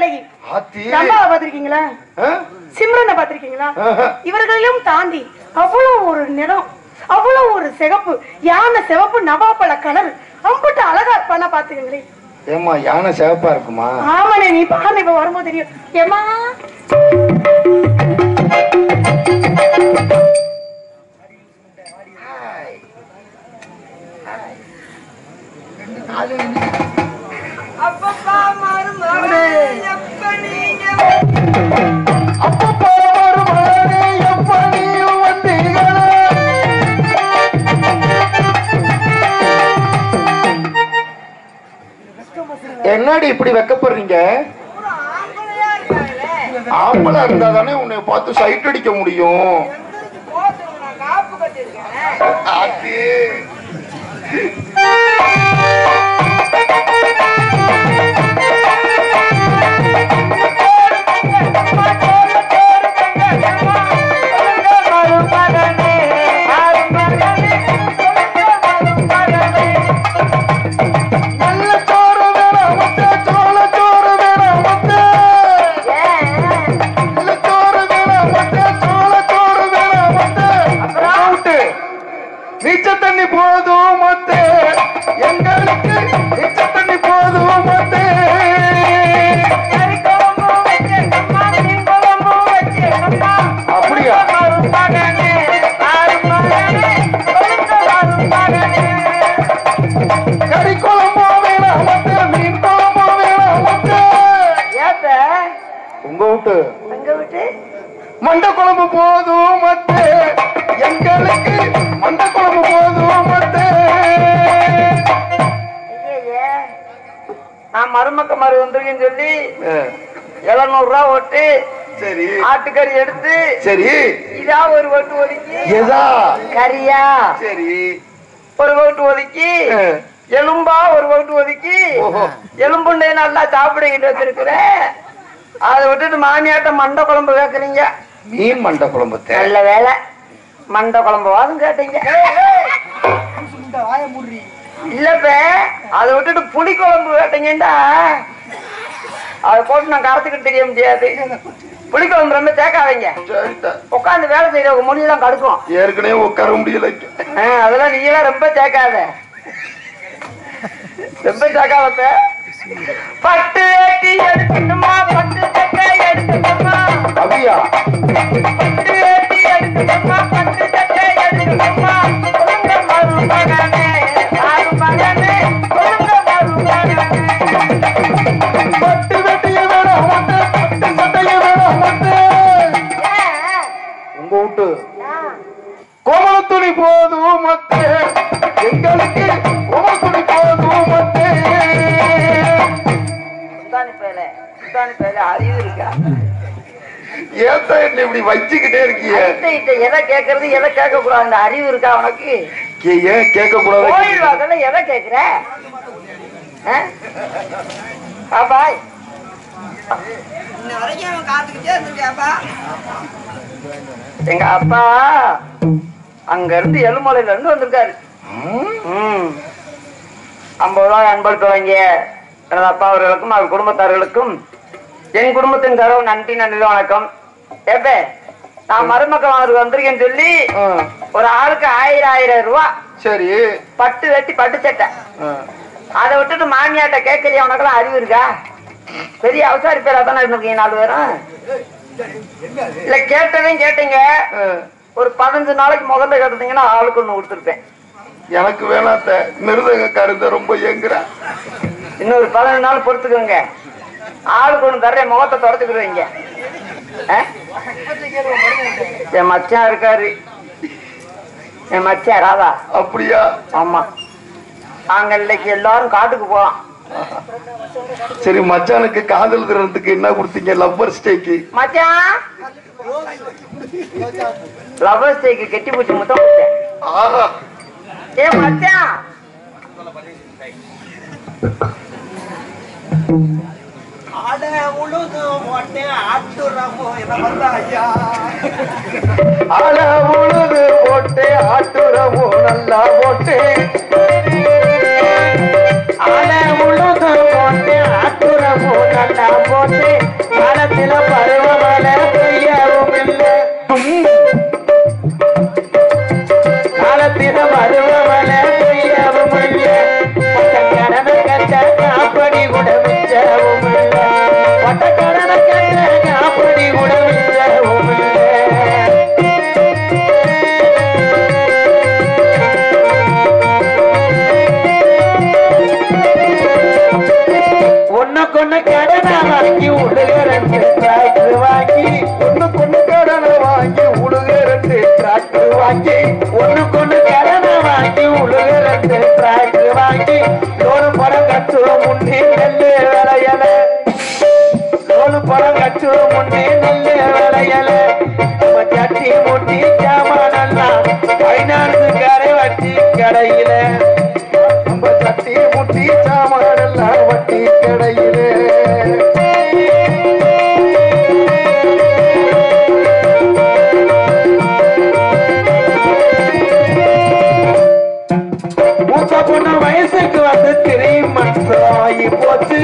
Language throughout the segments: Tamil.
அழகி. ரம்பாவை பாத்திருக்கீங்களா? சிம்ரனை பாத்திருக்கீங்களா? இவர்களையும் தாண்டி அவ்வளவு ஒரு நிறம், அவ்வளவு ஒரு சிகப்பு, யானை சிவப்பு நவாப்பழ கலர், அம்புட்டு அழகா இருப்பானா பாத்துக்கங்களேன். ஏமா யானை சிவப்பா இருக்குமா? ஆமாண்ணே, நீ பாரு, இப்ப வரும்போது தெரியும். ஏமா அப்பப்பா மருமகனே எப்ப நீங்க என்னடி இப்படி வெக்கப்படுறீங்க? ஆம்பளை இருந்தா தானே உன்னை பார்த்து சைட் அடிக்க முடியும். காப்பு கட்டிருக்கேன். நீச்ச தண்ணி போதும் மத்தே, எங்களுக்கு நீச்ச தண்ணி போதும் மத்தே. அப்படியா? கறி குழம்போ வேணாம் மத்தே, மீன் குழம்போ வேணாம் மத்தே. உங்க வீட்டு மண்ட குழம்பு போதும் மத்தே, எங்களுக்கு மண்ட குழம்பு போதும் மத்தே. நான் மருமக்க மறு வந்திருக்கேன்னு சொல்லி 700 ரூபா ஓட்டு, சரி ஆட்டுக்கறி எடுத்து, சரி இதா ஒரு ஓட்டு ஒதுக்கி, எதா கறியா சரி ஒரு ஓட்டு ஒதுக்கி, எலும்பா ஒரு ஓட்டு ஒதுக்கி, எலும்புண்டே நல்லா சாப்பிடுகிட்டு வச்சிருக்கிறேன். அதை விட்டுட்டு மாமியாட்ட மண்ட குழம்பு கேக்குறீங்க. மீன் மண்ட குழம்பு நல்ல வேலை, மண்ட குழம்புவாதும் கேட்டீங்க. இல்லப்ப அதை விட்டுட்டு புளி குழம்பு கேட்டீங்கடா, அதை போட்டு நான் கரைச்சுக்கிட்டு தெரிய முடியாது. புளி குழம்பு ரொம்ப சேர்க்காதீங்க. உட்காந்து வேலை செய்யறவங்க மொழியெல்லாம் கடுக்கும். ஏற்கனவே உட்கார முடியல. அதெல்லாம் நீங்களாம் ரொம்ப சேர்க்காத, ரொம்ப சேர்க்காத. பட்டு வேட்டி எடுத்துட்டுமா, பட்டு சட்டை எடுத்துட்டுமா, அப்படியா? பட்டு வேட்டி எடுத்துட்டுமா, பட்டு சட்டை எடுத்துட்டுமா, ஒழுங்க மருமகனே மருமகனே, ஒழுங்க மருமகனே. பட்டு வெட்டிய வேணாம் மத்தே, பட்டு சட்டைய வேணாம் மத்தே. உங்க வீட்டு கோமல துணி போதும் மத்தே, எங்களுக்கு கோமல துணி போதும் மத்தே. அறிவு இருக்கா? ஏத்த என்ன இப்படி வச்சுக்கிட்டே இருக்கீங்க? எதை கேட்கறது எதை கேட்க கூடாது, அந்த அறிவு இருக்கா உனக்கு? ஏன் கேட்க கூடாது? கோயில் வாசல்ல எதை கேட்கிற? பாய் எங்க அப்பா அங்க இருந்து எலுமலையில இருந்து வந்திருக்காரு. 50 ரூபாய் அன்பளிப்பு வாங்கிய எனது அப்பா அவர்களுக்கும் அவர் குடும்பத்தார்களுக்கும் என் குடும்பத்தின் கரவு நன்றி நன்றி வணக்கம். எப்ப நான் மருமக்கள் அவருக்கு வந்திருக்கேன்னு சொல்லி ஒரு ஆளுக்கு 1000 ரூபாய் சரி பட்டு வெட்டி பட்டு சட்டை, அதை விட்டுட்டு மாமியாட்ட கேட்கறியா? உனக்கெல்லாம் அறிவு இருக்கா? பெரிய அவசாரி பேரா தானே இருந்திருக்கீங்க 4 பேரும். இல்ல கேட்டதையும் கேட்டீங்க, ஒரு 15 நாளைக்கு முதல்ல கேட்டீங்கன்னா ஆளுக்கு 1 கொடுத்துருப்பேன். எனக்கு வேணாத்த, மிருதங்க கருத ரொம்ப ஏங்குறேன். இன்னொரு 15 நாள் பொறுத்துக்கோங்க, ஆளுக்கு 1 தர்றேன், முகத்தை தொடச்சுக்கிடுவீங்க. என் மச்சான் இருக்காரு, என் மச்சான் ராதா. அப்படியா? ஆமா, நாங்க இன்னைக்கு எல்லாரும் காட்டுக்கு போலாம். சரி, மச்சானுக்கு காதல் திறத்துக்கு என்ன கொடுத்தீங்க? லவ்வர் ஸ்டேக்கு. மச்சான் லவ்வர் ஸ்டேக்கு கெட்டி பூச்சி முத்தம் கொடுத்தேன். ஏ மச்சான், ஆட உழுது போட்டேன் ஆட்டுறமோ என்ன வந்தா ஐயா, ஆட உழுது போட்டே ஆட்டுறமோ நல்லா போட்டே, ஆட உழுது போட்டேன் ஆட்டுறமோ காலமும் நல்லா போட்டு காலத்தில பருவமழை பெய்யவும் இல்லை காலத்தில பருவமழை பெய்யவும் இல்லை கடனை கட்ட காப்படி கூட மிச்சவும் இல்லை கடனை கட்ட காப்படி கூட மிச்சவும் இல்லை ஒண்ணுக்கொன்னு கடனை வாங்கி உழுக ரெண்டு டிராக்டர் வாங்கி ஒண்ணுக்கொண்ணு கடனை வாங்கி உழுக ரெண்டு டிராக்டர் வாங்கி ஒண்ணுக்கொன்னு கடனை வாங்கி உழுக ரெண்டு டிராக்டர் வாங்கி லோனு பணம் கட்டுவோம் முன்னே நெல்லு விளையல லோனு பணம் கட்டுவோம் முன்னே நெல்லு விளையல நம்ம சட்டி முட்டி சாமானெல்லாம் பைனான்ஸுக்காரே வட்டி கடையில நம்ம சட்டி முட்டி சாமானெல்லாம் வட்டி கடையிலே மூத்த பொண்ணு வயசுக்கு வந்து 3 months ஆகி போச்சு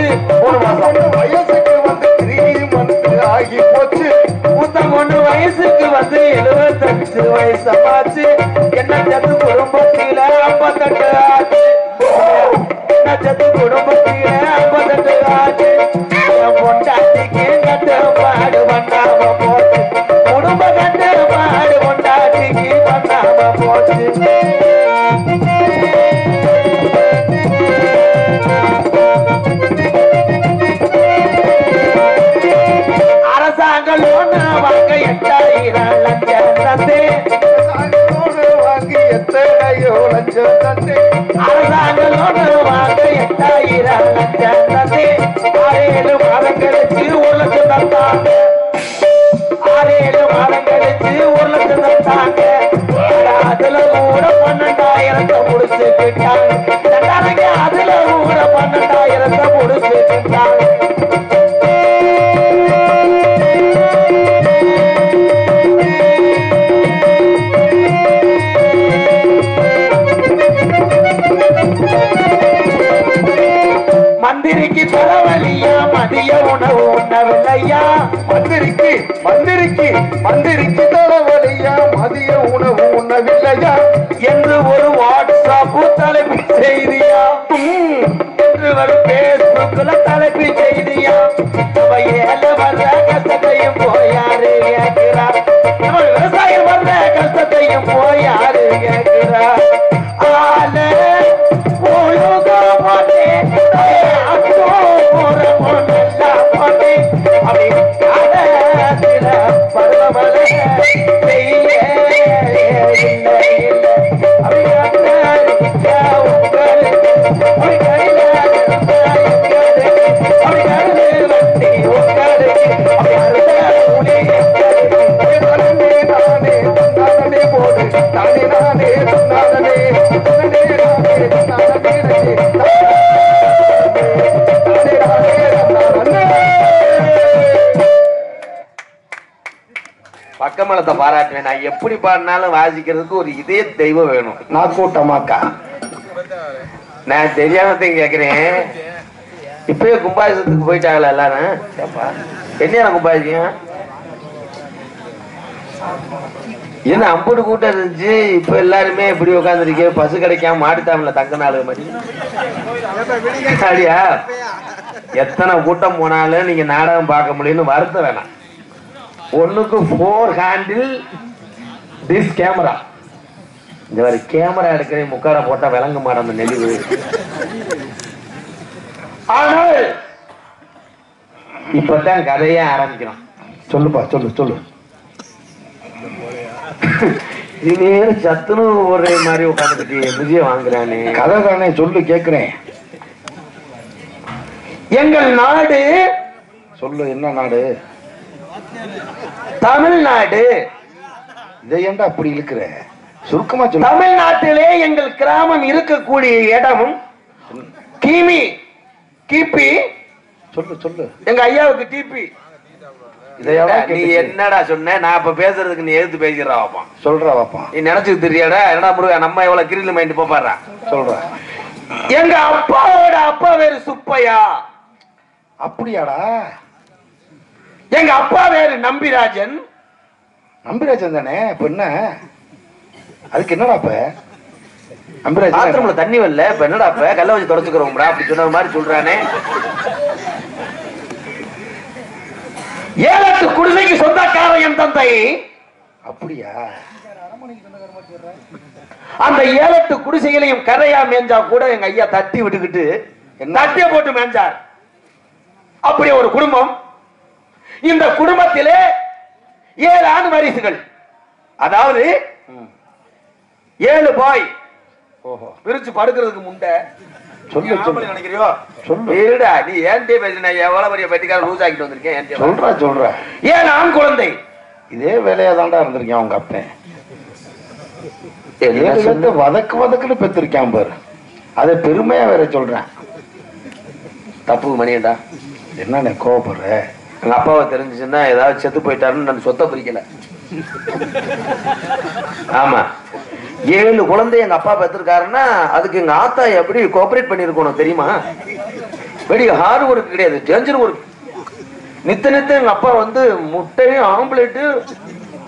ஒரு மாசம் வயசுக்கு வந்து 3 months ஆகி போச்சு மூத்த பொண்ணு வயசுக்கு வந்து 75 வயசாச்சு என்ன சத்து குடும்பத்தில 58 ஆச்சு என்ன சத்து குடும்பத்தில 58 ஆச்சு என் பொண்டாட்டிக்கு கட்டு பாடு பண்ணாம போச்சு குடும்ப கட்டு பாடு பொண்டாட்டிக்கு பண்ணாம போச்சு அரசாங்க லோன் வாங்க 8000 லட்சம் தந்து வாங்கி எத்தனையோ லட்சம் தந்து அரசாங்க லோன் வாங்க 8000 லட்சம் தந்து 6 மாதம் கழிச்சு 1 லட்சம் தந்தாங்க 6 மாதம் கழிச்சு 1 லட்சம் தந்தாங்க அதுல கூட 12,000 முடிச்சுக்கிட்டாங்க அதுல கூட 12,000 முடிச்சுக்கிட்டாங்க மந்திரிக்கு தலைவலியா மதிய உணவு உண்ணவில்லையா மந்திரிக்கு தலைவலியா மதிய உணவு உண்ணவில்லையா என்று ஒரு வாட்ஸ்அப் தலைப்பு செய்தியா என்று ஒரு பேஸ்புக்ல தலைப்பு செய்தியா நம்ம ஏழ வர்ற கஷ்டத்தையும் போயாரு கேட்கிறார் நம்ம விவசாயம் வர்ற கஷ்டத்தையும் போயாரு கேட்கிறார் ஆல ஒழுக போட்டே அப்படி காலத்தில பருவமழை பெய்ய பக்கமலத்தை பாராட்டுவேன். நான் எப்படி பாடினாலும் வாசிக்கிறதுக்கு ஒரு இதே தெய்வம் வேணும். நான் கூட்டமாக்கா நான் தெரியாமத்தையும் கேக்குறேன். இப்பயே கும்பாபிஷத்துக்கு போயிட்டாங்களா எல்லாரும்? என்ன கும்பாபிஷம் என்ன அம்புட்டு கூட்டம் இருந்துச்சு. இப்ப எல்லாருமே இப்படி உட்காந்துருக்கே. பசு கிடைக்காம மாடித்தாமல தங்க நாள் மாதிரி அப்படியா? எத்தனை கூட்டம் போனாலும் நீங்க நாடகம் பார்க்க முடியும்னு வருத்த வேணாம். ஒண்ணுக்கு 4 ஹேண்டில் திஸ் கேமரா. இந்த மாதிரி கேமரா எடுக்கிற முக்கார போட்டா விளங்க மாட்டோம் அந்த நெளிவு. ஆனால் இப்பதான் கதையே ஆரம்பிக்கிறோம். சொல்லுப்பா சொல்லு. இது சத்துணு ஒரே மாதிரி உட்காந்துட்டு விஜய வாங்குறானே. கதை தானே சொல்லு கேக்குறேன். எங்கள் நாடு சொல்லு. என்ன நாடு? தமிழ்நாடு. இதை ஏன்டா அப்படி இருக்கிற? சுருக்கமா சொல்லு. தமிழ்நாட்டிலே எங்கள் கிராமம் இருக்கக்கூடிய இடமும் கிபி சொல்லு. எங்க ஐயாவுக்கு டிபி. நீ என்னடா சொன்ன? நான் இப்ப பேசுறதுக்கு நீ எதிர்த்து பேசுறா வாப்பா. சொல்றா வாப்பா. நீ நினைச்சுக்கு தெரியாடா? என்னடா முருகா நம்ம எவ்வளவு கிரில் மைண்ட் போப்பாடுறா. சொல்ற. எங்க அப்பாவோட அப்பா வேறு சுப்பையா. அப்படியாடா? எங்க அப்பா வேறு நம்பிராஜன். நம்பிராஜன் தானே? இப்ப என்ன அதுக்கு என்னடா இப்ப? நம்பிராஜன் பாத்ரூம்ல தண்ணி வரல, இப்ப என்னடா இப்ப கல்ல வச்சு தொடச்சுக்கிறோம்டா அப்படி சொன்ன மாதிரி சொல்றானே. 7-8 குடிசைக்கு சொந்தக்காரன் என் தந்தை. அப்படியா? அந்த 7-8 குடிசைகளையும் கரையா மேஞ்சா கூட எங்க ஐயா தட்டி விட்டுக்கிட்டு தட்டிய போட்டு மேஞ்சார். அப்படி ஒரு குடும்பம். இந்த குடும்பத்திலே 7 ஆண் வாரிசுகள், அதாவது 7 பாய். ஓஹோ, பிரிச்சு படுக்கிறதுக்கு முண்டை சொல்லு சொல்லு நினைக்கிறியோ? சொல்லு. இருடா, நீ ஏன்டே பேசுன? எவ்வளவு பெரிய பெட்டிக்கார லூஸ் ஆக்கிட்டு வந்திருக்கேன். சொல்ற 7 ஆண் குழந்தை. இதே வேலையா தான்டா இருந்திருக்கேன் அவங்க அப்பன். வதக்குன்னு பெற்றிருக்கான் பாரு. அதை பெருமையா வேற சொல்றேன். தப்பு மணியண்டா. என்னன்னு கோவப்படுற? எங்க அப்பாவை தெரிஞ்சுச்சுன்னா ஏதாவது செத்து போயிட்டாருன்னு நான் சொத்தை பிரிக்கல. ஆமா, 7 குழந்தை எங்க அப்பா பெற்றிருக்காருன்னா அதுக்கு எங்க ஆத்தா எப்படி கோஆபரேட் பண்ணிருக்கணும் தெரியுமா? வெடி ஹார்ட் ஒர்க் கிடையாது, டேஞ்சர் ஒர்க். நித்த எங்க அப்பா வந்து முட்டையும் ஆம்லேட்டு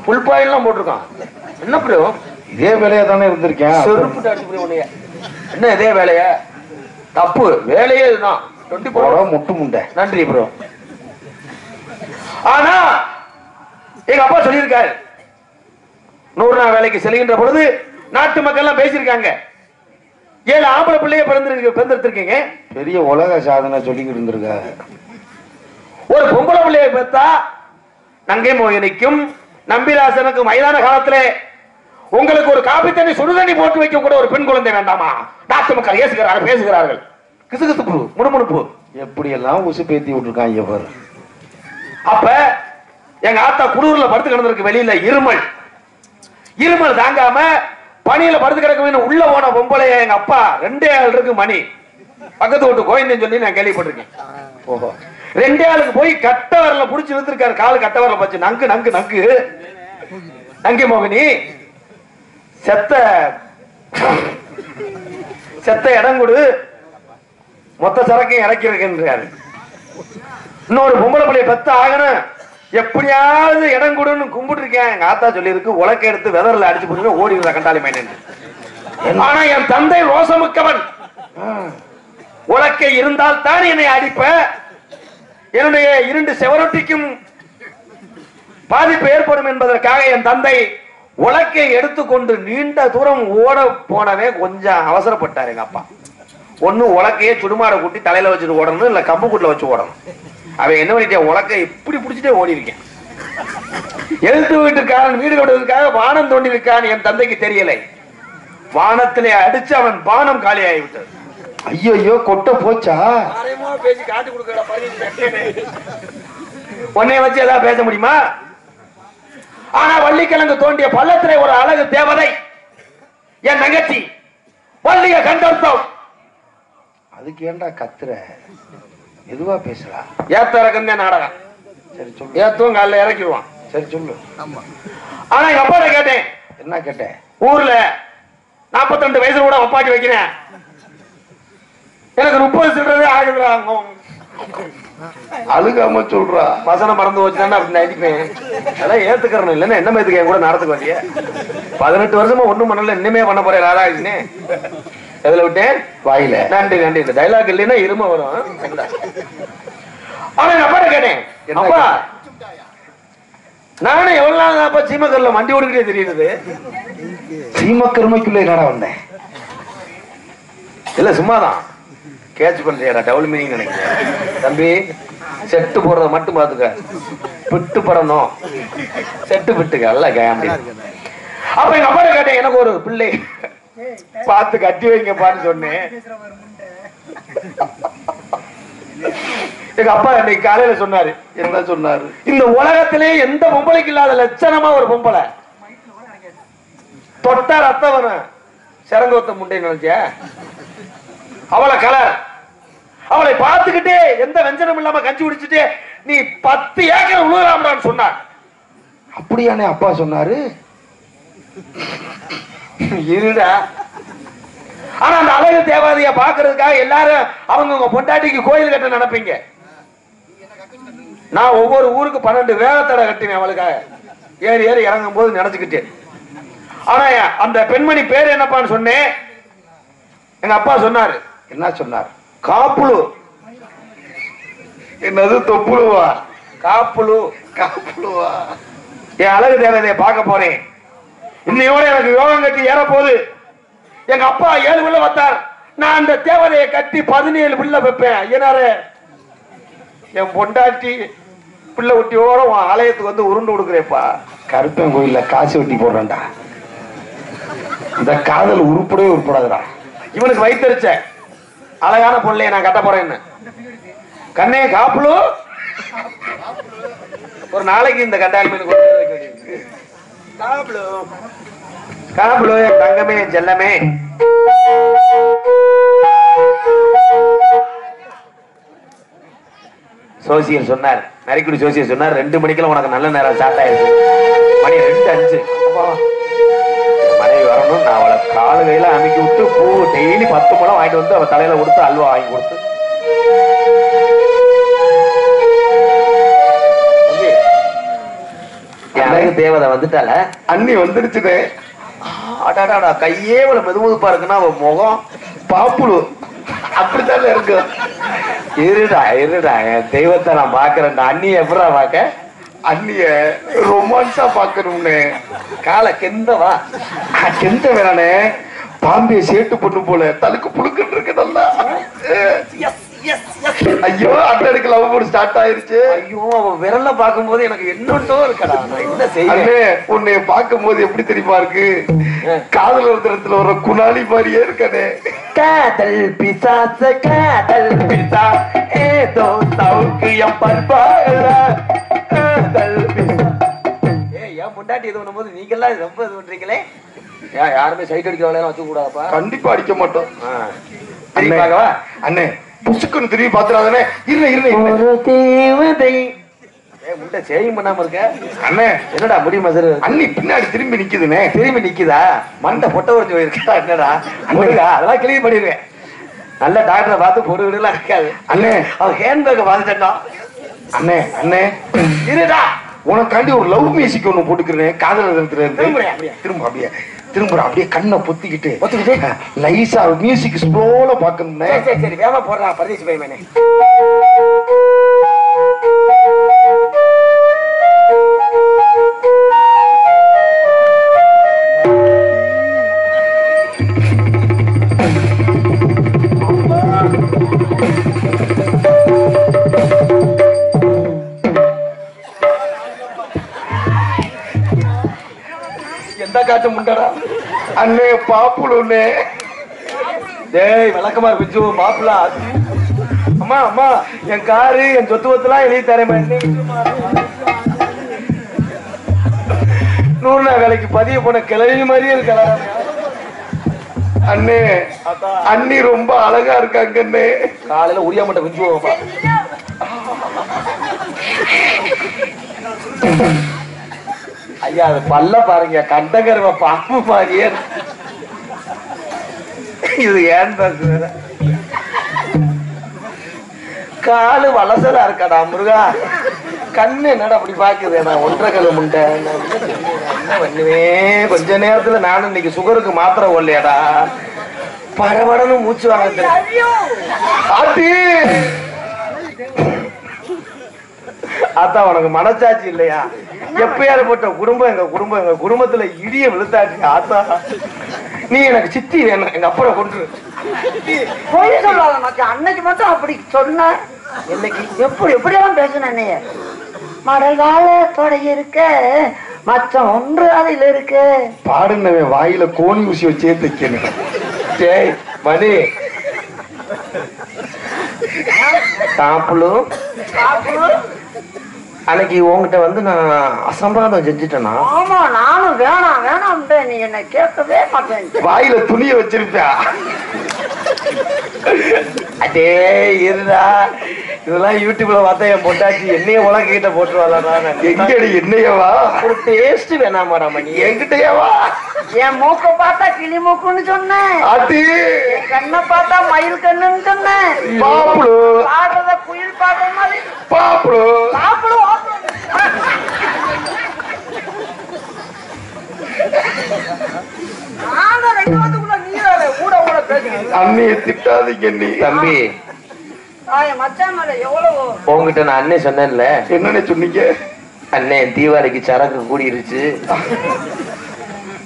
புல் பாயெல்லாம் போட்டிருக்கான். என்ன புரியும்? இதே வேலையா தானே இருந்திருக்கேன். செருப்பு அடிச்சு புரிய உன்னைய. என்ன இதே வேலையா? தப்பு, வேலையே இதுதான். 24 முட்டு முண்டை. நன்றி ப்ரோ. ஆனா எங்க அப்பா சொல்லியிருக்காரு, 100 நாள் வேலைக்கு செல்கின்ற பொழுது நாட்டு மக்கள் எல்லாம் பேசியிருக்காங்க, 7 ஆம்பளை பிள்ளைய பிறந்திருக்கீங்க. பெரிய உலக சாதனை சொல்லிக்கிட்டு இருந்திருக்க. ஒரு பொம்பளை பிள்ளைய பெற்றா நங்கை மோகினிக்கும் நம்பிராசனுக்கும் வயதான காலத்துல உங்களுக்கு ஒரு காப்பி தண்ணி சுடு தண்ணி போட்டு வைக்க கூட ஒரு பெண் குழந்தை வேண்டாமா? நாட்டு மக்கள் ஏசுகிறார்கள், பேசுகிறார்கள். கிசுகிசுப்பு, முணுமுணுப்பு, எப்படி எல்லாம் உசு பேத்தி விட்டுருக்காங்க பாரு. அப்ப எங்க ஆத்தா குளூர்ல படுத்து கிடந்திருக்கு. வெளியில இருமல் தாங்காம பனியில படுத்து கிடக்க உள்ள போன பொம்பளை எங்க அப்பா 2 ஆள் இருக்கு மணி பக்கத்து வீட்டு கோயந்தேன்னு சொல்லி நான் கேள்விப்பட்டிருக்கேன். ஓஹோ, 2 ஆளுக்கு போய் கட்ட வரல புடிச்சு இழுத்துருக்காரு. காலு கட்ட வரல பச்சு நங்கு நங்கு நங்கு நங்கை மோகினி செத்த இடம் கொடு, மொத்த சரக்கையும் இறக்கிருக்கின்றாரு. இன்னொரு பொம்பளை பிள்ளைய பெத்த ஆகணும், எப்படியாவது இடம் கொடுன்னு கும்பிட்டு இருக்கேன். எங்க ஆத்தா சொல்லி இருக்கு, உலக்க எடுத்து வெதர்ல அடிச்சு போட்டு ஓடிடுற கண்டாளி மைனன். ஆனா என் தந்தை ரோசமுக்கவன். உலக்கை இருந்தால் தான் என்னை அடிப்ப, என்னுடைய 2 செவரொட்டிக்கும் பாதிப்பு ஏற்படும் என்பதற்காக என் தந்தை உலக்கை எடுத்துக்கொண்டு நீண்ட தூரம் ஓட போனவே கொஞ்சம் அவசரப்பட்டார் எங்க அப்பா. ஒண்ணு உலக்கையே சுடுமாட கூட்டி தலையில வச்சுட்டு ஓடணும், இல்ல கம்பு கூட்டுல வச்சு ஓடணும். அவன் என்ன பண்ணிட்டேன், உலக்கை இப்படி பிடிச்சிட்டே ஓடி இருக்கேன். எழுத்து வீட்டுக்காரன் வீடு கட்டுவதற்காக வானம் தோண்டி இருக்கான் என் தந்தைக்கு தெரியலை. வானத்திலே அடிச்சு அவன் பானம் காலி ஆகிவிட்டது. ஐயோ கொட்ட போச்சா? பேசி காட்டி கொடுக்க உன்னைய வச்சு ஏதாவது பேச முடியுமா? ஆனா வள்ளிக்கிழங்கு தோண்டிய பள்ளத்திலே ஒரு அழகு தேவதை என் தங்கச்சி வள்ளிய கண்டர்த்தம். அதுக்கு ஏன்டா கத்துற? எதுவா பேசலாம். ஏத்த இறக்கம் தான் நாடகம். சரி சொல்லு. ஏத்தும் காலைல இறக்கிடுவான். சரி சொல்லு. ஆனா எங்க அப்பா கேட்டேன். என்ன கேட்டேன்? ஊர்ல 42 வயசுல கூட ஒப்பாட்டி வைக்கிறேன், எனக்கு 30 சில்லறதே ஆகுதுறாங்க. அழுகாம சொல்றா. வசனம் மறந்து வச்சுன்னா அப்படி நடிப்பேன். அதெல்லாம் ஏத்துக்கிறேன். இல்லன்னா என்ன ஏத்துக்க என் கூட நடத்துக்கு வந்திய 18 வருஷமா ஒண்ணும் பண்ணல, இன்னுமே பண்ண போறேன். நாராயணே எதுல விட்டேன்? வாயில. நன்றி நன்றி. இந்த டைலாக் இல்லைன்னா இரும வரும். ஆனா எங்க அப்பா கேட்டேன், அப்பா நானும் எவ்வளவு நாள் அப்பா சீமக்கர்ல வண்டி ஓடிக்கிட்டே தெரியுது. சீமக்கருமைக்குள்ள என்னடா வந்தேன்? இல்ல சும்மாதான் கேட்ச் பண்றியா? டபுள் மீனிங் நினைக்கிறேன். தம்பி செட்டு போடுறத மட்டும் பாத்துக்க, பிட்டு படணும், செட்டு பிட்டுக்க அல்ல கேம்பி. அப்ப எங்க அப்பா கேட்டேன், எனக்கு ஒரு பிள்ளை பார்த்து கட்டி வைங்கப்பான்னு சொன்னேன். எங்க அப்பா இன்னைக்கு காலையில சொன்னாரு. என்ன சொன்னாரு? இந்த உலகத்திலே எந்த பொம்பளைக்கு இல்லாத லட்சணமா ஒரு பொம்பளை, தொட்டா ரத்தம் வரும், சிறங்கோத்த முண்டை நினைச்ச அவளை கலர், அவளை பார்த்துக்கிட்டே எந்த வெஞ்சனம் இல்லாம கஞ்சி குடிச்சுட்டு நீ 10 ஏக்கர் உழுகலாம்டான்னு சொன்னார். அப்படியானே அப்பா சொன்னாரு? இருடா. ஆனா அந்த அழகு தேவாதைய பாக்குறதுக்காக எல்லாரும் அவங்க பொண்டாட்டிக்கு கோயில் கட்ட நினைப்பீங்க. நான் ஒவ்வொரு ஊருக்கு 12 வேகத்தடை கட்டினேன் அவளுக்காக. ஏறி ஏறி இறங்கும் போது நினைச்சுக்கிட்டேன். ஆனா அந்த பெண்மணி பேர் என்னப்பான்னு சொன்னேன். எங்க அப்பா சொன்னாரு. என்ன சொன்னார்? காப்புலு. என்னது தொப்புளுவா? காப்புலு. காப்புளுவா? என் அழகு தேவதையை பார்க்க போறேன். இன்னையோட எனக்கு யோகம் கட்டி ஏற போகுது. எங்க அப்பா 7 பிள்ளை வந்தார். நான் அந்த தேவதையை கட்டி 17 பிள்ளை வைப்பேன். ஐயனாரே, என் பொண்டாட்டி பிள்ளை ஒட்டியோட உன் ஆலயத்துக்கு வந்து உருண்டு கொடுக்குறேப்பா. கருப்பன் கோயில்ல காசு வெட்டி போடுறேன்டா. இந்த காதல் உருப்படவே உருப்படாதுடா. இவனுக்கு வைத்தறிச்ச அழகான பொருளையை நான் கட்ட போறேன்னு. கண்ணே காப்புலு. ஒரு நாளைக்கு இந்த கண்டால் மீன் கொண்டு வைக்க வேண்டியது. காப்புலு காப்புலு, என் தங்கமே, என் செல்லமே. சோசியல் சொன்னார், நரிக்குடி சோசியல் சொன்னார், 2 மணிக்கெல்லாம் உனக்கு நல்ல நேரம் ஸ்டார்ட் ஆயிடுச்சு. மணி 2:05. மனைவி வரணும். நான் அவளை காலு கையில அமைக்கி விட்டு பூ டெய்லி 10 பழம் வாங்கிட்டு வந்து அவள் தலையில கொடுத்து அல்வா வாங்கி கொடுத்து எனக்கு தேவதை வந்துட்டால. அண்ணி வந்துருச்சுனே. அடாடா, கையே இவ்வளவு மெதுமுதுப்பா இருக்குன்னா அவன் முகம் பாப்புலு அப்படித்தானே இருக்கு. இருடா இருடா, என் தெய்வத்தை நான் பாக்குறேன்டா. அண்ணி எப்படா பாக்க? அண்ணிய ரொமான்ஸா பாக்கணும்னு. காலை கெந்தவா? கெந்த வேணானே, பாம்பிய சேட்டு பொண்ணு போல தலுக்கு புழுக்கிட்டு இருக்கு நல்லா. ஐயோ, அண்ணனுக்கு லவ் மூட் ஸ்டார்ட் ஆயிருச்சு. ஐயோ, அவன் விரல்ல பாக்கும் போது எனக்கு என்னட்டோ இருக்கடா. நான் என்ன செய்யறேன்? உன்னைய பாக்கும் போது எப்படி தெரியுமா இருக்கு? காதல் ஒருத்தரத்துல ஒரு குணாலி மாதிரியே இருக்கனே. காதல் பிசாச, காதல் பிசா, ஏதோ சௌக்கியம் பண்பாள. காதல் பிசா. ஏன் முண்டாட்டி இது பண்ணும் போது நீங்கெல்லாம் ரொம்ப இது பண்றீங்களே? யாருமே சைட் அடிக்கிற வேலையெல்லாம் வச்சு கூடாதப்பா. கண்டிப்பா அடிக்க மாட்டோம். திரும்பி பார்க்கவா? அண்ணே, புசுக்குன்னு திரும்பி பாத்துறாதானே. ஒரு தேவதை. முட்டை சேவிங் பண்ணாம இருக்க அண்ணே. என்னடா முடி மசரு? அண்ணி பின்னாடி திரும்பி நிக்குதுனே. திரும்பி நிக்குதா? மண்டை பொட்டை உறிஞ்சு போயிருக்கா என்னடா? முருகா, அதெல்லாம் கிளீன் பண்ணிடுவேன். நல்ல டாக்டரை பார்த்து பொருள் எல்லாம் இருக்காது. அண்ணே, அவன் ஹேண்ட்பேக்கை பார்த்துட்டா. அண்ணே அண்ணே இருடா, உனக்காண்டி ஒரு லவ் மியூசிக் ஒண்ணு போட்டுக்கிறேன். காதல் திரும்ப அப்படியே திரும்ப அப்படியே கண்ணை பொத்திக்கிட்டு லைசா மியூசிக் ஸ்லோல பாக்கணும். சரி சரி, வேமா போடுறா பரதேசி பையனே. எந்த காட்டு முண்டடா? அண்ணே பாப்புலு. டேய் விளக்கமா பிஞ்சு மாப்பிளா. அம்மா அம்மா, என் காரு என் சொத்து பத்தெல்லாம் எழுதி தரேன். 100 வேலைக்கு பதிவு போன கிளவி மாதிரியே இருக்கா. அண்ணே, அண்ணி ரொம்ப அழகா இருக்காங்கண்ணே. காலையில உரியா மட்டும் பிஞ்சு போவா. ஐயா, அது பல்ல பாருங்க, கண்டகர்வ பாம்பு மாதிரியே. இது ஏன் பேசுற? காலு வளசலா இருக்காடா முருகா. கண்ணு என்னடா அப்படி பாக்குது? நான் 1.5 கல்லு முண்டை. என்ன பண்ணுவேன்? கொஞ்ச நேரத்துல நானும் இன்னைக்கு சுகருக்கு மாத்திரை ஓடலையாடா. படபடன்னு மூச்சு வாங்க. அதான் உனக்கு மனச்சாட்சி இல்லையா? எப்பயாருப்பட்ட குடும்பம் எங்க குடும்பம். எங்க குடும்பத்துல இடிய விழுத்தாச்சு. ஆத்தா, நீ எனக்கு சித்தி வேணும். எங்க அப்பா கொண்டு போய் சொல்லாத மச்சான். அன்னைக்கு மட்டும் அப்படி சொன்ன. இன்னைக்கு எப்படியெல்லாம் பேசுனே? மடல் காலத்தோட இருக்க மச்சம் ஒன்று அதில் இருக்கு. பாடுனவே வாயில கோணி ஊசி வச்சே தைக்கணும். டேய் மணி, சாப்பிடும். அன்னைக்கு உங்ககிட்ட வந்து நான் அசம்பாதம் செஞ்சுட்டேனா? ஆமா, நானும் வேணாம் வேணாம், நீ என்ன கேட்கவே மாட்டேன். வாயில துணிய வச்சிருப்பியா? அதே இருடா, இதெல்லாம் யூடியூப்ல பார்த்தா என் பொண்டாச்சி என்னைய உலகிட்ட போட்டுருவாளா? எங்கடி என்னையவா? ஒரு டேஸ்ட் வேணாமாடா மணி? என்கிட்டயவா? என் மூக்க பார்த்தா கிளி மூக்குன்னு சொன்னேன். அது கண்ணை பார்த்தா மயில் கண்ணுன்னு சொன்னேன். பாப்புலு. பாடுறத குயில் பாடுற மாதிரி. பாப்புலு. அண்ணிய திட்டாதீங்க நீ. தம்பி மச்சான் மேல எவ்வளவு உங்ககிட்ட நான் அண்ணே சொன்னேன்ல, என்னன்னு சொன்னீங்க? அண்ணே தீபாவளிக்கு சரக்கு கூடிருச்சு,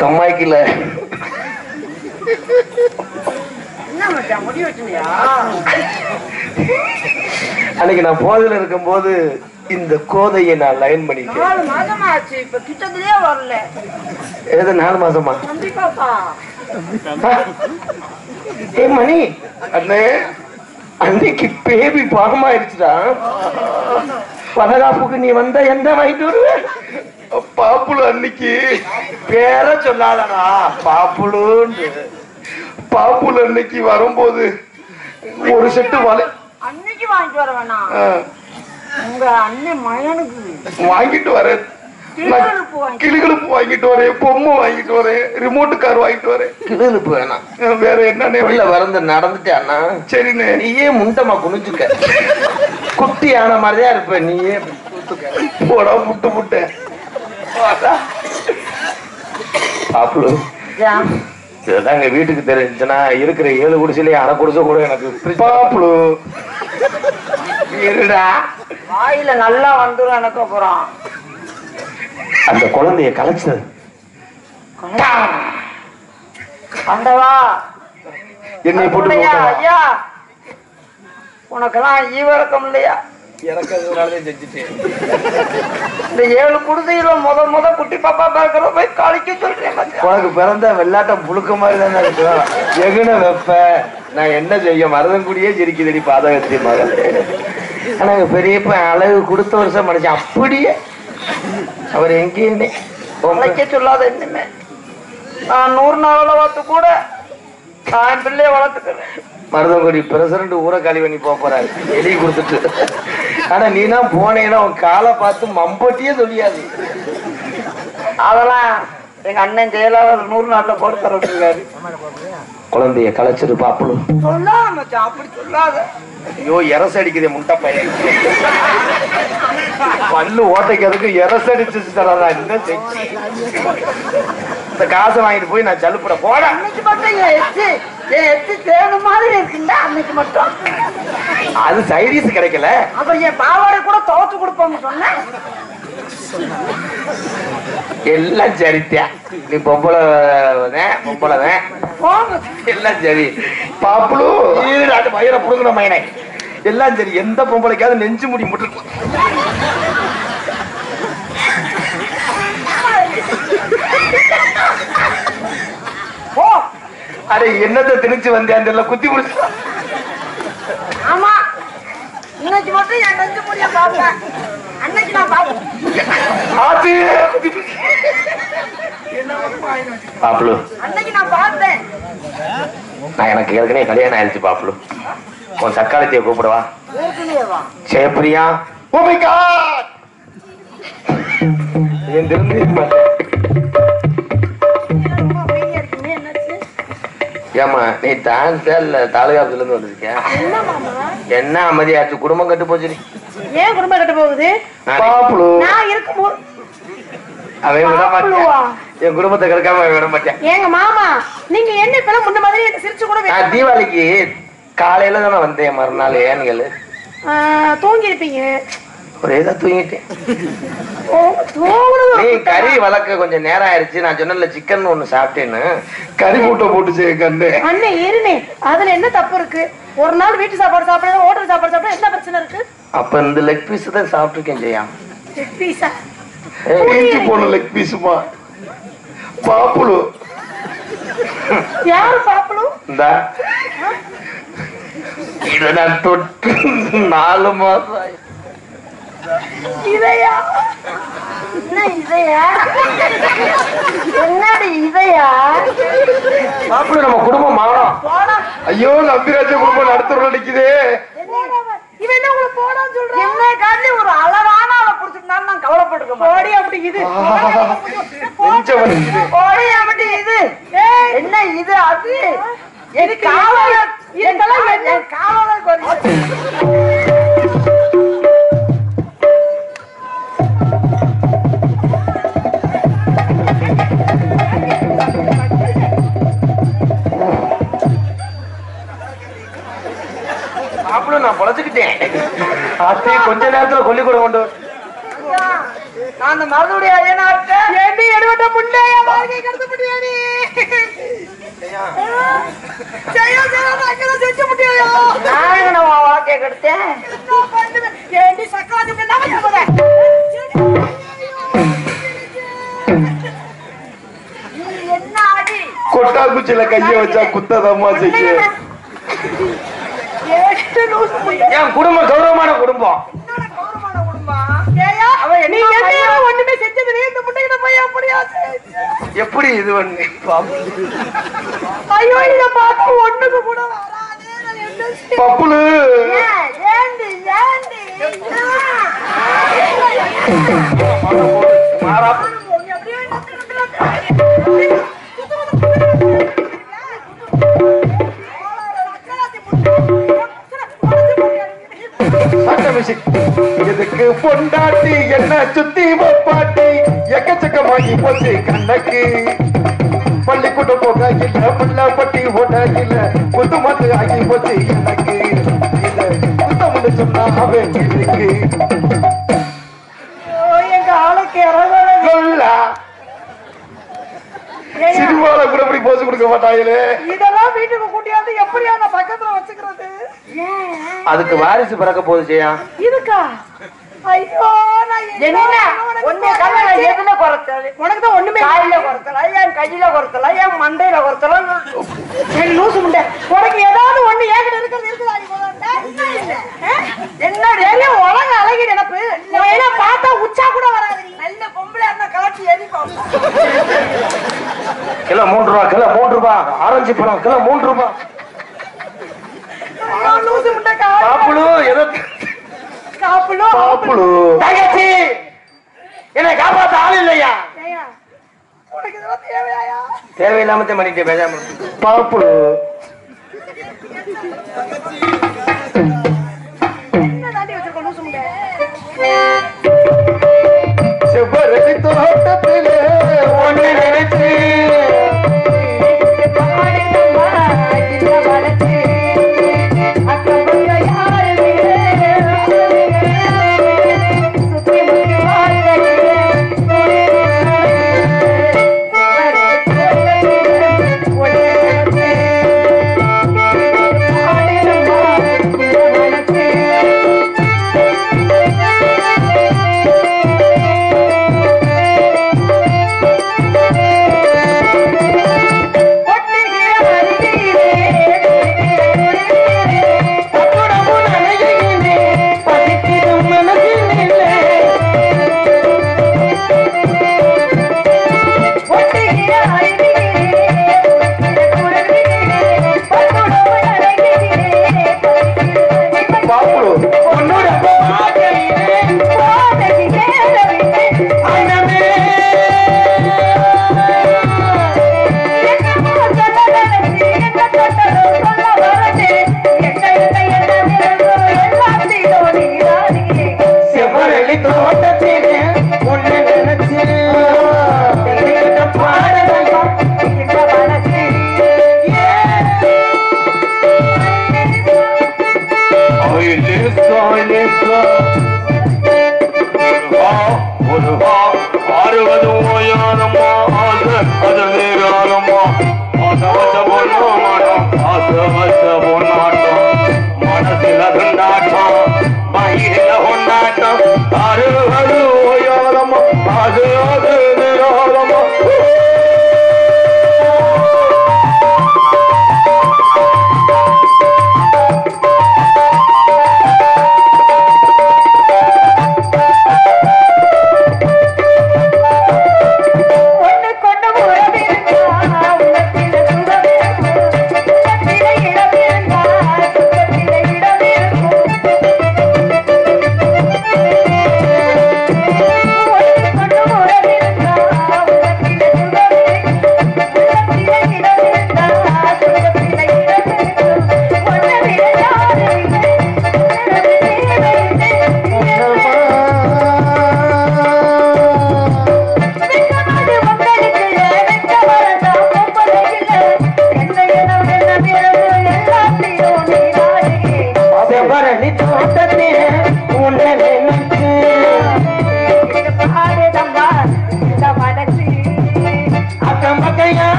கம்மாய்க்குல என்ன மச்சான் முடி வச்சுனியா? அன்னைக்கு நான் போதில் இருக்கும் போது இந்த கோதையை நான் லைன் பண்ணிட்டேன். 4 மாசமா ஆச்சு, இப்ப கிட்டத்திலேயே வரல. ஏதோ 4 மாசமா? கண்டிப்பாப்பா. ஏ மணி, அண்ணே அன்னைக்கு பேபி பாகமாயிருச்சுடா. பலகாப்புக்கு நீ வந்த எந்த வாங்கிட்டு வருவேன்? பாப்புல அன்னைக்கு பேர சொல்லாதடா, பாப்புலுன்னு. பாப்புல அன்னைக்கு வரும்போது ஒரு செட்டு வலை அன்னைக்கு வாங்கிட்டு வர வேணாம், உங்க அண்ணன் மகனுக்கு வாங்கிட்டு வரேன். கிளிகளுக்கு வாங்கி கிளிகளுப்பு வாங்கிட்டு வரேன், பொம்மை வாங்கிட்டு வரேன், ரிமோட் கார் வாங்கிட்டு வரேன். கிளிப்பு வேணாம், வேற என்னன்னே உள்ள வரந்து நடந்துட்டானா? சரிண்ணே. நீயே முண்டமா குனிஞ்சுக்க, குட்டி ஆன மாதிரிதான் இருப்ப. நீயே போடா முட்டை முட்டை. பாப்புலு, இதெல்லாம் எங்க வீட்டுக்கு தெரிஞ்சுன்னா இருக்கிற 7 குடிசையிலே அரை குடிசை கூட எனக்கு பாப்புலு இருடா. வாயில நல்லா வந்துடும் எனக்கு. அப்புறம் அந்த குழந்தைய கலைச்சது அந்தவா என்னை போட்டு இல்லையா போட்டா? ஐயா, உனக்கெல்லாம் ஈவரக்கம் இல்லையா? எனக்கு அதனாலதான் செஞ்சுட்டேன். இந்த 7 குடிசையில முத குட்டி பாப்பா பார்க்கிற போய் கழிக்க சொல்றேன் மச்சான். உனக்கு பிறந்த வெள்ளாட்டம் புழுக்க மாதிரி தானே இருக்கும். எகுன வெப்ப நான் என்ன செய்ய, மருதங்குடியே சிரிக்குதடி பாதகத்தி மகள். ஆனா எங்க பெரியப்ப அளவு கொடுத்த வருஷம் மனுஷன் அப்படியே அவர் எங்கேயுமே உழைக்க சொல்லாத இன்னுமே. நான் 100 நாள் பார்த்து கூட நான் என் பிள்ளைய வளர்த்துக்கிறேன். மருதங்குடி பிரசிடண்ட் ஊரை காலி பண்ணி போறாரு எழுதி கொடுத்துட்டு. ஆனா நீனா போனேன்னா உன் காலை பார்த்து மம்பட்டியே சொல்லியாது. அதெல்லாம் எங்க அண்ணன் ஜெயலலிதா 100 நாள்ல போட்டு தரட்டுருக்காரு. குழந்தைய கலைச்சிரு பாப்புலும். சொல்லாத மச்சான், அப்படி சொல்லாத. ஐயோ எரசு அடிக்குதே முட்டை பையன், பல்லு ஓட்டைக்கு அதுக்கு எரசு அடிச்சு தரதா. இந்த செஞ்சு இந்த காசை வாங்கிட்டு போய் நான் சலுப்புட போட. அன்னைக்கு மட்டும் என் எச்சு தேனு மாதிரி இருக்குண்டா. அன்னைக்கு மட்டும் அது சைடிஸ் கிடைக்கல. அப்புறம் என் பாவாடை கூட துவச்சு கொடுப்போம்னு சொன்னேன். எல்லாம் சரித்தியா, நீ பொம்பளை எல்லாம் சரி. பாப்புலு மயிரை புடுங்கின மயனை எல்லாம் சரி. எந்த பொம்பளைக்காவது நெஞ்சு முடி முட்டு அடே என்னத்தை திணிச்சு வந்தேன் அந்த குத்தி முடிச்சு. ஆமா, இன்னைக்கு மட்டும் என் நெஞ்சு முடிய பார்ப்பேன். அன்னைக்கு நான் பார்ப்பேன். பாப்புலு, அன்னைக்கு நான் பார்த்தேன். நான் எனக்கு ஏற்கனவே கல்யாணம் ஆயிடுச்சு பாப்புலு. உன் சக்காலத்தைய கூப்பிடுவா. ஏற்கனவேவா? ஜெயப்பிரியா. Oh my God. என் திரும்பி ஏமா நீ டான்ஸ் இல்ல தாலுகாப்புல இருந்து வந்திருக்கியா? என்ன மாமா? என்ன அமைதியாச்சு, குடும்பம் கட்டு போச்சு. ஏன் குடும்பம் கட்ட போகுது? பாப்புலு நான் இருக்கும்போது அவன் விட பாப்புலுவா? மாட்டேன், என் குடும்பத்தை கெடுக்காம விட மாட்டேன். ஏங்க மாமா, நீங்க என்ன இப்பெல்லாம் முன்ன மாதிரி என்ன சிரிச்சு கூட நான் தீபாவளிக்கு காலையில தானே வந்தேன், மறுநாள் ஏன்கள் தூங்கி இருப்பீங்க. ஒரே தான் தூங்கிட்டேன். தூங்குறது நீ கறி வளர்க்க கொஞ்சம் நேரம் ஆயிடுச்சு. நான் சொன்னல சிக்கன் ஒண்ணு சாப்பிட்டேன்னு. கறி மூட்டை போட்டு செய்ய கண்ணு. அண்ணே இருனே, அதுல என்ன தப்பு இருக்கு? ஒரு நாள் வீட்டு சாப்பாடு சாப்பிடுறது, ஹோட்டல் சாப்பாடு சாப்பிட என்ன பிரச்சனை இருக்கு? அப்ப இந்த லெக் பீஸ் தான் சாப்பிட்டுருக்கேன் ஜெயா. பீஸா? இஞ்சி போன லெக் பீஸுமா பாப்புலு. யாரு பாப்புலு? இந்த இத நான் தொட்டு 4 மாசம் ஆயிடுச்சு. இதையா? என்ன இதையா? என்னடி இதையா? மாப்பிள்ள நம்ம குடும்பம் மாறும். போனா ஐயோ நம்பிராஜ குடும்பம் நடத்துறோம் நினைக்குதே. இவன் என்ன உங்களை போடான்னு சொல்றான்? என்ன காட்டி ஒரு அழகான ஆளை புடிச்சிருந்தாலும் நான் கவலைப்பட்டுக்க மாட்டேன். போடி அப்படி இது. நெஞ்ச வலிக்குது. போடி அப்படி இது. என்ன இது அது? என் இதுக்கு காவலர் இதுக்கெல்லாம் என்ன? என் காவலர் கொஞ்சம் அத்தி கொஞ்ச நேரத்துல கொல்லிக்கூடம் கொண்டு நான் அந்த மருதுடைய ஐயனார்ட்ட ஏண்டி எடுவட்ட புண்டைய வாழ்க்கை கடத்த முடியாடி செய்யா செஞ்சு முடியாதோ நான் உன் வாழ்க்கையை கெடுத்தேன். என்ன பண்ணுவேன் ஏண்டி சக்கராத்தி நம்ம போறேன் என்ன ஆடி கொட்டாக்குச்சியில கைய வச்சா குத்ததம்மா செய்ய. ஏட்டு லூசு புள்ள என் குடும்பம் கௌரவமான குடும்பம். என்னோட கௌரவமான குடும்பம் ஏயா நீ என்ன ஒண்ணுமே செஞ்சது நீ இந்த முட்டைகிட்ட போய் அப்படியா எப்படி இது பண்ணி ஐயோ இத பார்த்தா ஒண்ணுக்கு கூட வராதே நான் என்ன செய்ய பப்புலு ஏண்டி மாறா சட்ட மியூசிக். எதுக்கு பொண்டாட்டி என்ன சுத்தி பாட்டி எக்கச்சக்கமாகி போச்சு கண்ணக்கு. பள்ளிக்கூடம் போக இல்ல புள்ள பட்டி ஓட இல்ல குத்து மத்து ஆகி போச்சு எனக்கு. இல்ல குத்தம்னு சொன்னா அவன் இருக்கு எங்க ஆளுக்கு சொல்லா. சினிமால கூட இப்படி போச்சு கொடுக்க மாட்டாங்களே. இதெல்லாம் வீட்டுக்கு கூட்டியாந்து எப்படியா நான் பக்கத்துல வச்சுக்கிறது அதுக்கு வாரிசு பிறக்க போகுது செய்யா. இதுக்கா ஐயோ நான் என்ன ஒண்ணு கல்ல எதுல குறைச்சல்? உனக்கு தான் ஒண்ணுமே காயில குறைச்சல, என் கையில குறைச்சல, என் மண்டையில குறைச்சல. சரி லூசு முண்டை உனக்கு ஏதாவது ஒண்ணு ஏகிட்ட இருக்கிறது இருக்குதா நீ போதாண்டா? என்ன பெரிய உலக அழகி நினைப்பு என்ன பார்த்தா உச்சா கூட வராது நீ. நல்ல பொம்பளை இருந்தா கலட்டி எரிப்போம். கிலோ 3 ரூபா, கிலோ 3 ரூபா. ஆரஞ்சு பழம் கிலோ 3 ரூபா. ஐயோ, லூசு முண்டை பாப்புலு எதோ காப்புலோ பாப்புலு தங்கச்சி என்னை காப்பாத்த ஆள் இல்லையா? ஏய்யா, உனக்கு இதெல்லாம் தேவையாயா? தேவையில்லாம பண்ணிட்டு பேசாம பாப்புலு என்ன தாண்டி வச்சிருக்க லூசு முண்டை? செவ்வரடி தோட்டத்திலே ஒண்ணு நினைச்சு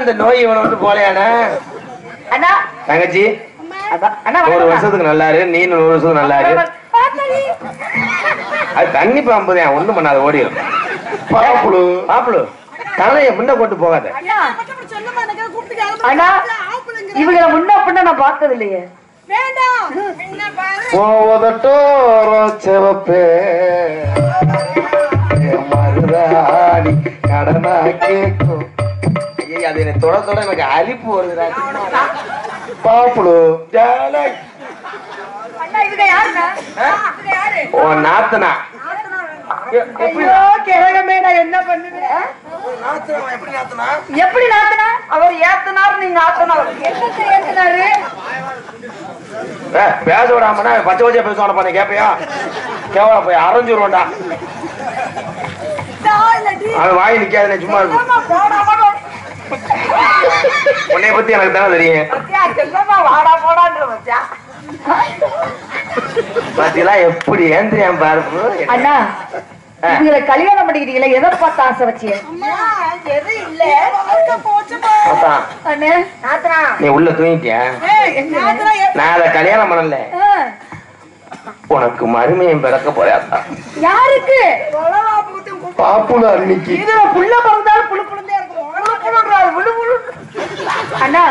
இந்த நோய் இவனை விட்டு போலையானா அண்ணா தங்கச்சி அண்ணா 100 வருஷத்துக்கு நல்லா இரு, நீ 100 வருஷத்துக்கு நல்லா இரு. அது தண்ணி பாம்பு தான், ஒண்ணும் பண்ணாத, ஓடிடும். பாப்புளு பாப்புளு தலைய முன்ன கொண்டு போகாத. அண்ணா இவங்களை முன்ன பின்ன நான் பார்த்தது இல்லையே. போவதட்டோரோ செவப்பே மருதாடி கடனா கேக்கும். ஐயா அது எனக்கு தொட தொட எனக்கு அலிப்பு வருதுடா. பாப்புளு அண்ணா இவங்க யாருண்ணா? இவங்க யாரு? உன் நாத்தனா ஐயோ கிழகமே நான் என்ன பண்ணுவேன்? எப்படி நாத்தனா? அவர் ஏத்தனார், நீங்க ஆத்தனார். என்னத்தை ஏத்துனாரு? பேச விடாமனா பச்சை பச்சை பேசுவான பண்ண கேப்பையா? கேவலா போய் அரைஞ்சுருவோண்டா. அவன் வாய் நிக்காது, சும்மா இருக்கும். உன்னைய பத்தி எனக்கு தானே தெரியும். வாடா போடான்ற வச்சா பாத்தீங்களா எப்படி ஏந்திரியான் பாருப்பு. அண்ணா இவங்களை கல்யாணம் பண்ணிக்கிட்டீங்களா? எதை பார்த்து ஆசை வச்சிய? எது இல்ல அண்ணே நாத்தனா நீ உள்ள தூங்கிட்டியா? நான் அதை கல்யாணம் பண்ணல, உனக்கு மருமையும் பிறக்க போறாத்தா. யாருக்கு? பாப்புளு அன்னைக்கு இதுல புள்ள பிறந்தாலும் புழு புழுந்தே இருக்கும். அண்ணா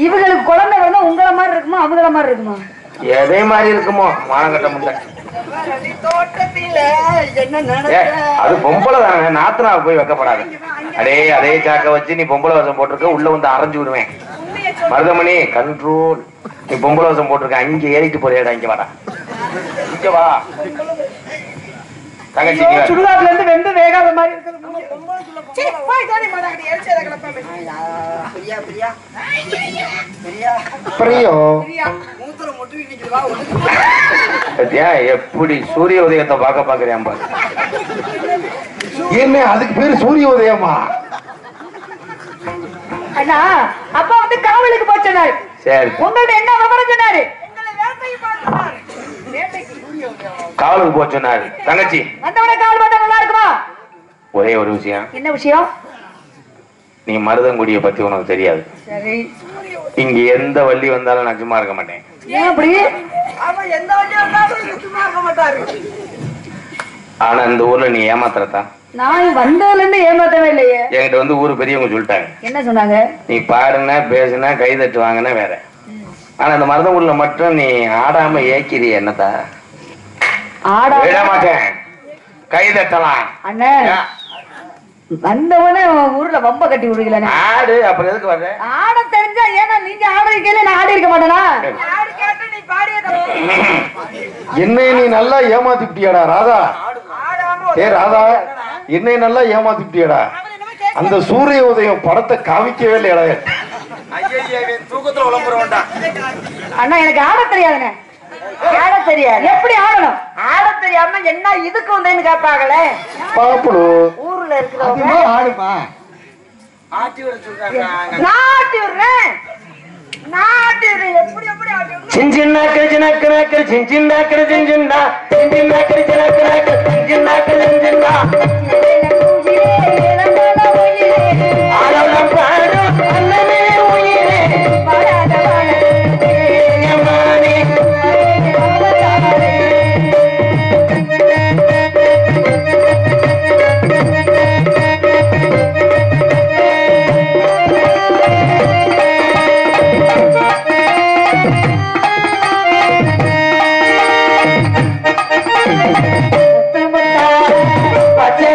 இவங்களுக்கு குழந்தை வந்து உங்களை மாதிரி இருக்குமா அவங்கள மாதிரி இருக்குமா? எதே மாதிரி இருக்குமோ மானங்கட்ட முண்டை. அது பொம்பளை தானே, நாத்தனா போய் வைக்கப்படாது. அதே சாக்க வச்சு நீ பொம்பளை வசம் போட்டிருக்க, உள்ள வந்து அரைஞ்சு விடுவேன். மருதமணி கண்ட்ரோல். நீ பொம்பளை வசம் போட்டிருக்க, அங்க ஏறிட்டு போறியாடா. இங்க வாடா, இங்க வா தங்கச்சி. சுடுகாட்டுல இருந்து வெந்து வேகாத மாதிரி இருக்குது. பிரியம் எப்படி சூரிய உதயத்தை பாக்குறியான் பாரு. என்ன அதுக்கு பேரு சூரிய உதயமா? அண்ணா அப்பா வந்து காவலுக்கு போய் சொன்னாரு. சரி, உங்கள்ட்ட என்ன விவரம் சொன்னாரு? காவலுக்கு போக சொன்னாரு. தங்கச்சி வந்தவன காவல் பார்த்தா நல்லா இருக்குமா? ஒரே ஒரு விஷயம். என்ன விஷயம்? நீ மருதங்குடிய பத்தி உனக்கு தெரியாது. சரி, இங்க எந்த வள்ளி வந்தாலும் நான் சும்மா இருக்க மாட்டேன். ஏன் அப்படி? எந்த வழியா இருந்தாலும் சும்மா இருக்க மாட்டாரு. ஆனா இந்த ஊர்ல நீ ஏமாத்துறதா? நான் வந்ததுல இருந்து ஏமாத்தவே இல்லையே. என்கிட்ட வந்து ஊரு பெரியவங்க சொல்லிட்டாங்க, என்ன சொன்னாங்க? நீ பாடுன பேசுன கை தட்டு வாங்கின வேற. ஆனா இந்த மருதங்குடியில மட்டும் நீ ஆடாம ஏக்கிறிய என்னதா? ஆடா விட மாட்டேன், கை தட்டலாம். அண்ணே வந்தவனே ஊர்ல வம்ப கட்டி விடுக்கல. ஆடு, அப்புறம் எதுக்கு வர்ற? ஆட தெரிஞ்சா ஏன்னா நீங்க ஆடுறீங்கல, நான் ஆடி இருக்க மாட்டேனா? யாரு கேட்டு நீ பாடியத என்னை நீ நல்லா ஏமாத்திட்டியாடா ராதா. ஏ ராதா, என்னை நல்லா ஏமாத்திட்டியாடா. அந்த சூரிய உதயம் படத்தை காமிக்கவே இல்லையடா. தூக்கத்துல உழம்புறோம்டா. அண்ணா எனக்கு ஆட தெரியாதுண்ணே. ஆட தெரியாது. எப்படி ஆடணும்? ஆட தெரியாம என்ன இதுக்கு வந்தேன்னு கேட்பாங்களே. பாப்புளு ஊர்ல இருக்கிறவங்க ஆடுமா? ஆட்டி விட சொல்றாங்க. நாட்டி விடுறேன், நாட்டி விடுறேன். எப்படி எப்படி ஆட்டி விடுறேன்? சிஞ்சின்னாக்கு சின்னக்கு சிஞ்சின்னாக்கு சிஞ்சின்னா சிஞ்சின்னாக்கு சின்னக்கு சிஞ்சின்னாக்கு சிஞ்சின்னா ஆடலாம் பாடும் அண்ணனே உயிரே பாடாத பாடாதே யமானே. பச்சை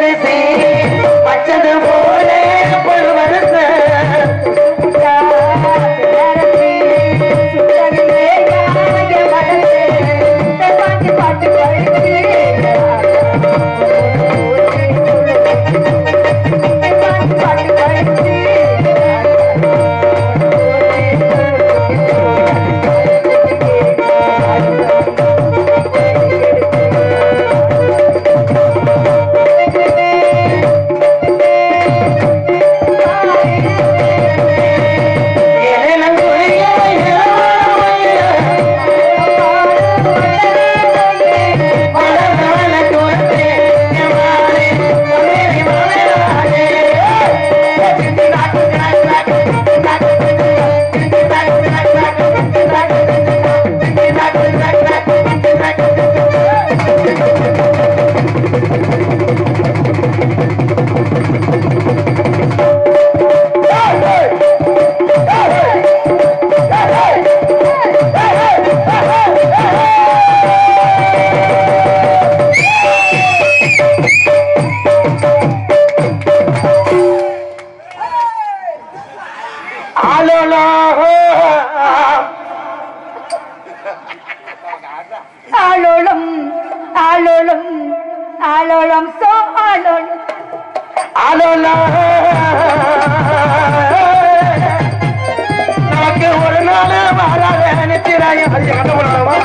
அரிய கண்டபடலாமா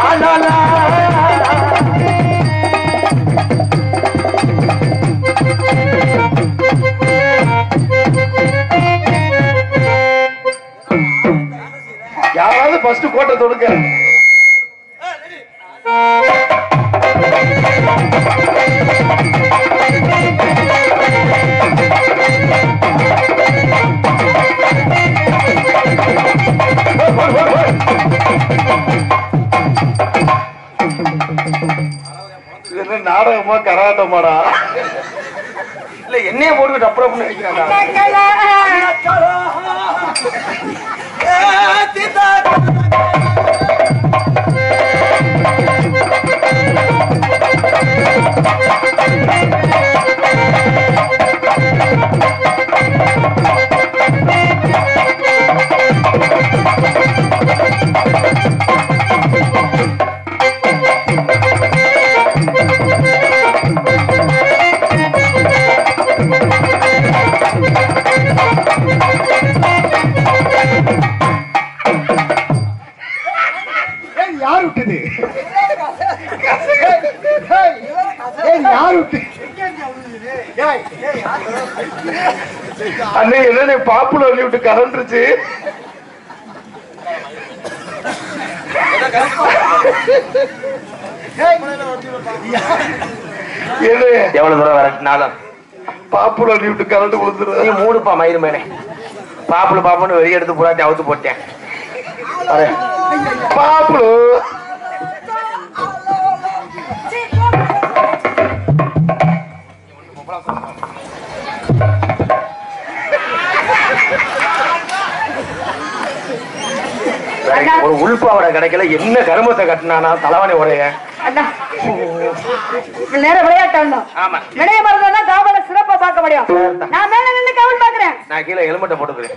ஆலாலா யாராவது ஃபர்ஸ்ட் கோட்டை தொடுக்க என்ன நாடகமா கராட்டமாடா இல்ல என்னைய போட்டு அப்புறம் யார் விட்டது யார் விட்டு அண்ணே என்ன பாப்புல சொல்லி விட்டு கலந்துருச்சு எவ்வளவு தூரம் வரட்டினாலும் பாப்புல சொல்லி விட்டு கலந்து கொடுத்துரு நீ மூடுப்பா மயிறு மேலே பாப்புல பாப்புன்னு வெளியே எடுத்து புறாட்டி அவுத்து போட்டேன் பாப்புல ஒரு உள்பாவடை கிடைக்கல என்ன கருமத்தை கட்டினானா தலைவனி உடைய நேரம் விளையாட்டு ஆமா விளைய மறந்தா காவல சிறப்பா பார்க்க முடியும் நான் மேல நின்று காவல் பாக்குறேன் நான் கீழே ஹெல்மெட்டை போட்டுக்கிறேன்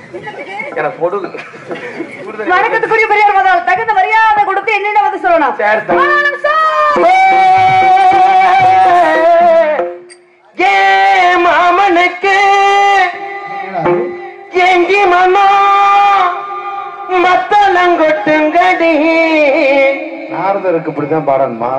எனக்கு போட்டு வணக்கத்துக்குரிய பெரியார் வந்தால் தகுந்த மரியாதை கொடுத்து என்னென்ன வந்து சொல்லணும் ஏ மாமனுக்கு எங்கி மனோ மத்தலங்கொட்டுங்கடி நாரதருக்கு இப்படிதான் பாடணுமா